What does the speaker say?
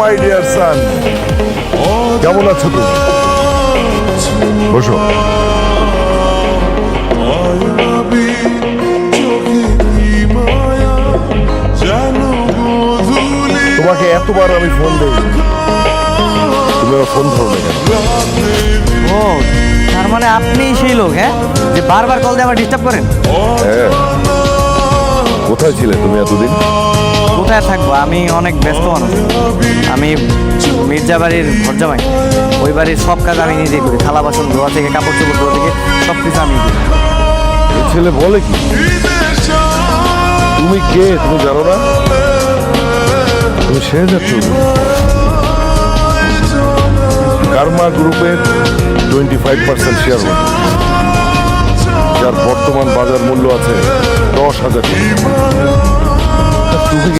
My dear son, কেমন আছো তুমি? বসো। তোমাকে এতবার আমি ফোন দিই, তুমি আমার ফোন ধরো না কেন? ও, তার মানে আপনি সেই লোক, হ্যাঁ, যে বারবার কল দিয়ে আমার ডিস্টার্ব করেন? হ্যাঁ, কোথায় ছিলে তুমি এতদিন? কোথায় থাকবো, আমি অনেক ব্যস্ত মানুষ। আমি মির্জা বাড়ির ঘরজামাই। ওই বাড়ির সব কাজ আমি নিজেই করি, থালা বাসন ধোয়া থেকে কাপড় চোপড় ধোয়া থেকে সব কিছু আমি করি। এই ছেলে বলে কি? তুমি কে তুমি জানো না? তুমি সে যাচ্ছ কারমা গ্রুপের 25% শেয়ার হোল্ডার, যার বর্তমান বাজার মূল্য আছে 10,000 টাকা। তুমি